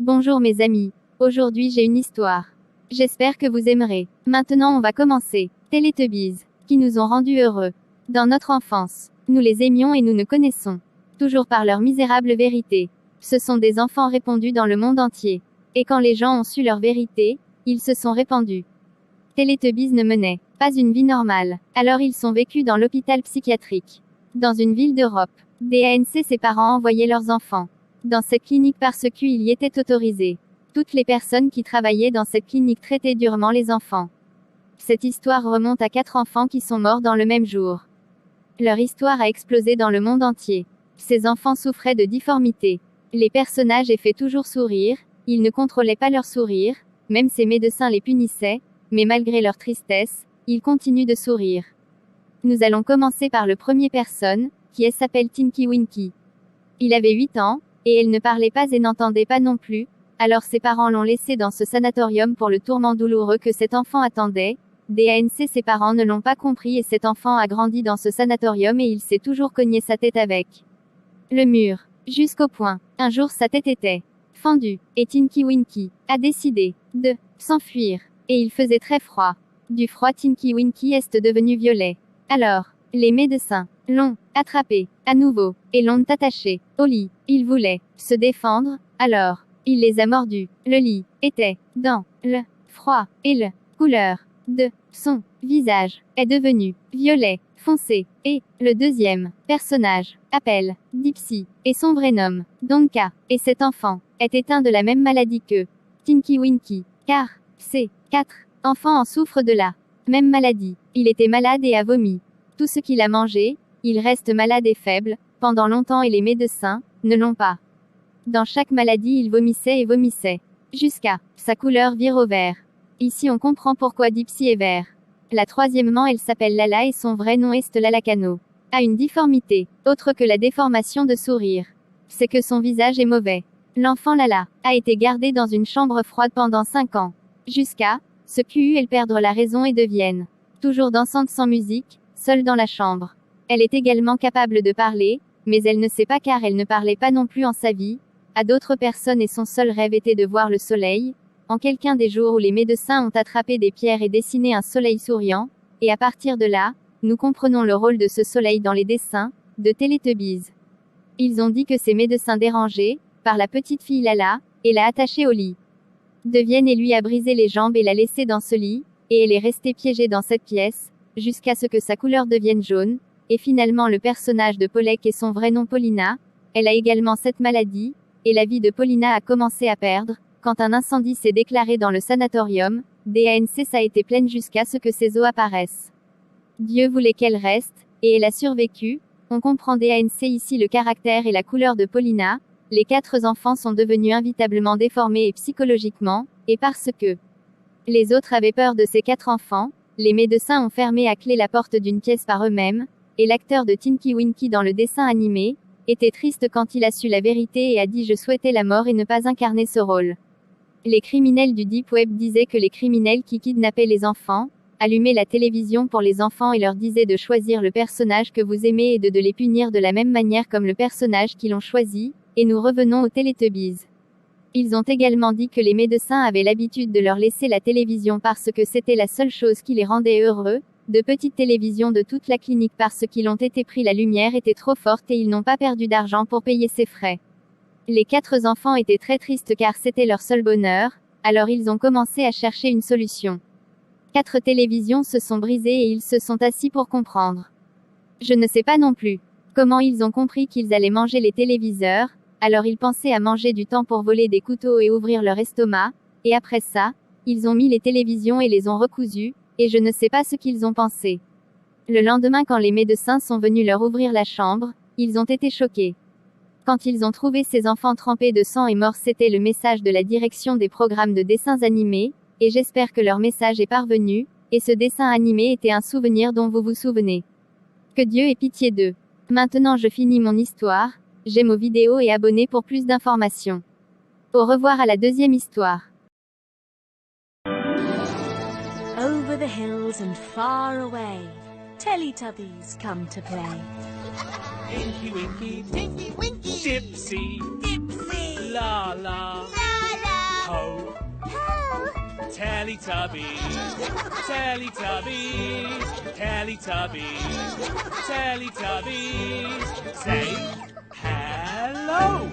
Bonjour mes amis. Aujourd'hui j'ai une histoire. J'espère que vous aimerez. Maintenant on va commencer. Teletubbies, qui nous ont rendus heureux. Dans notre enfance, nous les aimions et nous ne connaissons toujours par leur misérable vérité. Ce sont des enfants répandus dans le monde entier. Et quand les gens ont su leur vérité, ils se sont répandus. Teletubbies ne menaient pas une vie normale. Alors ils sont vécus dans l'hôpital psychiatrique. Dans une ville d'Europe. DANC, ses parents envoyaient leurs enfants dans cette clinique parce qu'ils y étaient autorisés. Toutes les personnes qui travaillaient dans cette clinique traitaient durement les enfants. Cette histoire remonte à 4 enfants qui sont morts dans le même jour. Leur histoire a explosé dans le monde entier. Ces enfants souffraient de difformités. Les personnages fait toujours sourire, ils ne contrôlaient pas leur sourire, même ces médecins les punissaient, mais malgré leur tristesse, ils continuent de sourire. Nous allons commencer par le premier personne, qui s'appelle Tinky Winky. Il avait 8 ans, et elle ne parlait pas et n'entendait pas non plus, alors ses parents l'ont laissé dans ce sanatorium pour le tourment douloureux que cet enfant attendait. DANC, ses parents ne l'ont pas compris et cet enfant a grandi dans ce sanatorium et il s'est toujours cogné sa tête avec le mur. Jusqu'au point, un jour sa tête était fendue, et Tinky Winky a décidé de s'enfuir. Et il faisait très froid. Du froid, Tinky Winky est devenu violet. Alors, les médecins l'ont attrapé, à nouveau, et l'ont attaché au lit. Il voulait se défendre, alors, il les a mordus. Le lit était dans le froid, et la couleur de son visage est devenue violet foncé. Et le deuxième personnage appelle Dipsy, et son vrai nom, Donka, et cet enfant est éteint de la même maladie que Tinky Winky, car ces 4 enfants en souffrent de la même maladie. Il était malade et a vomi tout ce qu'il a mangé. Il reste malade et faible, pendant longtemps et les médecins ne l'ont pas. Dans chaque maladie il vomissait et vomissait. Jusqu'à sa couleur vire au vert. Ici on comprend pourquoi Dipsy est vert. La troisièmement elle s'appelle Lala et son vrai nom est Lala Cano. A une difformité, autre que la déformation de sourire. C'est que son visage est mauvais. L'enfant Lala a été gardée dans une chambre froide pendant 5 ans. Jusqu'à ce qu'elle perdre la raison et devienne toujours dansante sans musique, seule dans la chambre. Elle est également capable de parler, mais elle ne sait pas car elle ne parlait pas non plus en sa vie, à d'autres personnes et son seul rêve était de voir le soleil, en quelqu'un des jours où les médecins ont attrapé des pierres et dessiné un soleil souriant, et à partir de là, nous comprenons le rôle de ce soleil dans les dessins, de Teletubbies. Ils ont dit que ces médecins dérangés, par la petite fille Lala, et l'a attachée au lit. Devienne et lui a brisé les jambes et l'a laissée dans ce lit, et elle est restée piégée dans cette pièce, jusqu'à ce que sa couleur devienne jaune, et finalement le personnage de Polek et son vrai nom Paulina, elle a également cette maladie, et la vie de Paulina a commencé à perdre, quand un incendie s'est déclaré dans le sanatorium, DANC ça a été pleine jusqu'à ce que ses os apparaissent. Dieu voulait qu'elle reste, et elle a survécu, on comprend DANC ici le caractère et la couleur de Paulina, les 4 enfants sont devenus inévitablement déformés et psychologiquement, et parce que les autres avaient peur de ces 4 enfants, les médecins ont fermé à clé la porte d'une pièce par eux-mêmes, et l'acteur de Tinky Winky dans le dessin animé, était triste quand il a su la vérité et a dit je souhaitais la mort et ne pas incarner ce rôle. Les criminels du Deep Web disaient que les criminels qui kidnappaient les enfants, allumaient la télévision pour les enfants et leur disaient de choisir le personnage que vous aimez et de les punir de la même manière comme le personnage qu'ils ont choisi, et nous revenons aux Teletubbies. Ils ont également dit que les médecins avaient l'habitude de leur laisser la télévision parce que c'était la seule chose qui les rendait heureux, de petites télévisions de toute la clinique parce qu'ils ont été pris la lumière était trop forte et ils n'ont pas perdu d'argent pour payer ses frais. Les 4 enfants étaient très tristes car c'était leur seul bonheur, alors ils ont commencé à chercher une solution. 4 télévisions se sont brisées et ils se sont assis pour comprendre. Je ne sais pas non plus comment ils ont compris qu'ils allaient manger les téléviseurs, alors ils pensaient à manger du temps pour voler des couteaux et ouvrir leur estomac, et après ça, ils ont mis les télévisions et les ont recousues, et je ne sais pas ce qu'ils ont pensé. Le lendemain quand les médecins sont venus leur ouvrir la chambre, ils ont été choqués. Quand ils ont trouvé ces enfants trempés de sang et morts c'était le message de la direction des programmes de dessins animés, et j'espère que leur message est parvenu, et ce dessin animé était un souvenir dont vous vous souvenez. Que Dieu ait pitié d'eux. Maintenant je finis mon histoire, j'aime aux vidéos et abonnez pour plus d'informations. Au revoir à la deuxième histoire. Over the hills and far away, Teletubbies come to play. Tinky Winky, Tinky Winky, Dipsy, Dipsy, La La, La Teletubbies, Teletubbies, Teletubbies, Teletubbies. Say hello.